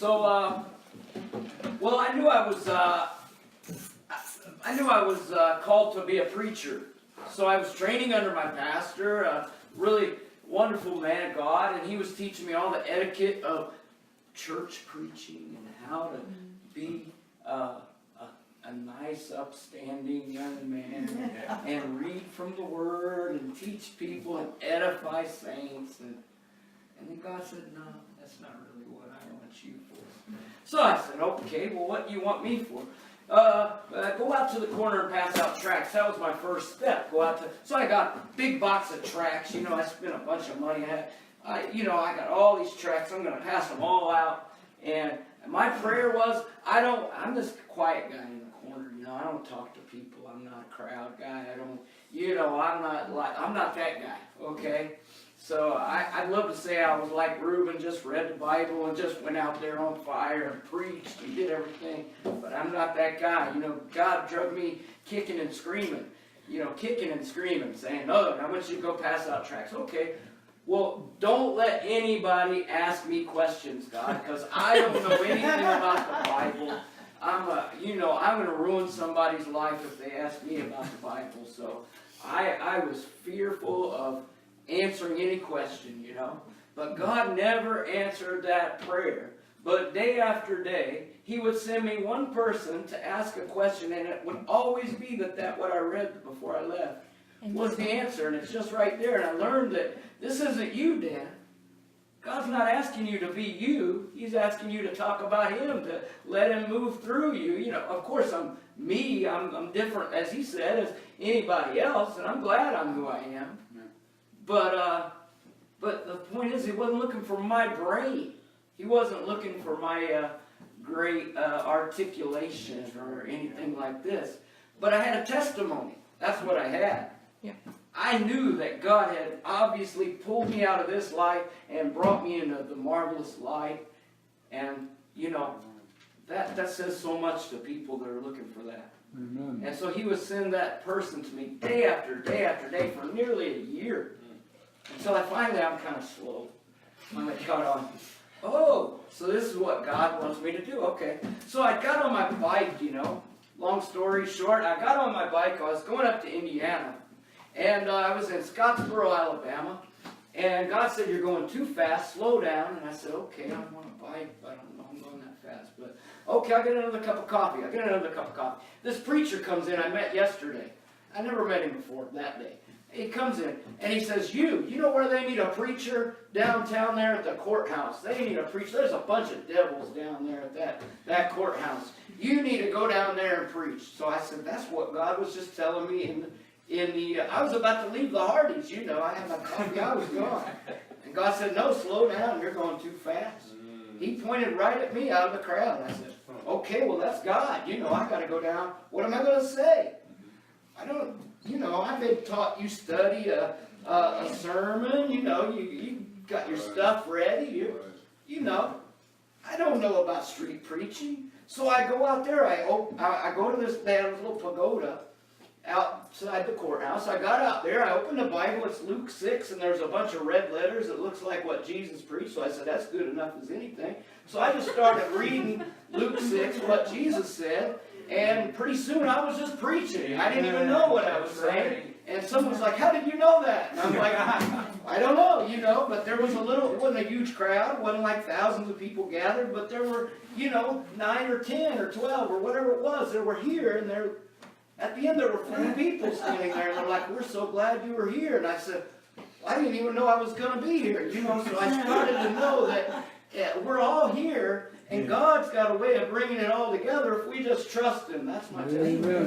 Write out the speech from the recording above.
So, well, I knew I was called to be a preacher. So I was training under my pastor, a really wonderful man of God, and he was teaching me all the etiquette of church preaching and how to be a nice, upstanding young man and read from the Word and teach people and edify saints. And then God said, no, that's not really what I want you for. So I said, okay, well, what do you want me for? Go out to the corner and pass out tracts. That was my first step. So I got a big box of tracts. I spent a bunch of money. I got all these tracts. I'm going to pass them all out. And my prayer was, I'm this quiet guy in the corner. I don't talk to people. I'm not a crowd guy. I'm not that guy. Okay. So I'd love to say I was like Reuben, just read the Bible and just went out there on fire and preached and did everything. But I'm not that guy. God drug me kicking and screaming, saying, oh, I want you to go pass out tracts. Okay, well, don't let anybody ask me questions, God, because I don't know anything about the Bible. I'm going to ruin somebody's life if they ask me about the Bible. So I was fearful of answering any question, But God never answered that prayer. But day after day, He would send me one person to ask a question, and it would always be that what I read before I left was the answer, and it's just right there. And I learned that this isn't you, Dan. God's not asking you to be you. He's asking you to talk about Him, to let Him move through you. Of course, I'm me. I'm different, as He said, as anybody else, and I'm glad I'm who I am. But the point is, He wasn't looking for my brain. He wasn't looking for my great articulation or anything like this. But I had a testimony. That's what I had. Yeah. I knew that God had obviously pulled me out of this life and brought me into the marvelous light. And, that says so much to people that are looking for that. Amen. And so He would send that person to me day after day after day for nearly a year. Until I'm kind of slow. I caught on. Oh, so this is what God wants me to do. Okay. So I got on my bike, Long story short, I got on my bike. I was going up to Indiana. And I was in Scottsboro, Alabama. And God said, you're going too fast. Slow down. And I said, okay, I'm on a bike. But I don't know I'm going that fast. But, okay, I'll get another cup of coffee. This preacher comes in I met yesterday. I never met him before that day. He comes in, and he says, you know where they need a preacher? Downtown there at the courthouse. They need a preacher. There's a bunch of devils down there at that courthouse. You need to go down there and preach. So I said, that's what God was just telling me I was about to leave the Hardee's, I had my coffee, I was gone. And God said, no, slow down, you're going too fast. He pointed right at me out of the crowd. I said, okay, well, that's God. I got to go down. What am I going to say? I've been taught you study a sermon, you got your stuff ready, I don't know about street preaching. So I go out there, I go to this little pagoda outside the courthouse. I got out there, I opened the Bible, it's Luke 6, and there's a bunch of red letters that looks like what Jesus preached. So I said, that's good enough as anything. So I just started reading Luke 6, what Jesus said. And pretty soon I was just preaching. I didn't even know what I was saying. And someone was like, how did you know that? And I'm like, I don't know, but there was it wasn't a huge crowd. It wasn't like thousands of people gathered, but there were, 9 or 10 or 12 or whatever it was. They were here, and at the end there were 40 people standing there, and they're like, we're so glad you were here. And I said, I didn't even know I was going to be here, so I started to know that we're all here. And God's got a way of bringing it all together if we just trust Him. That's my testimony.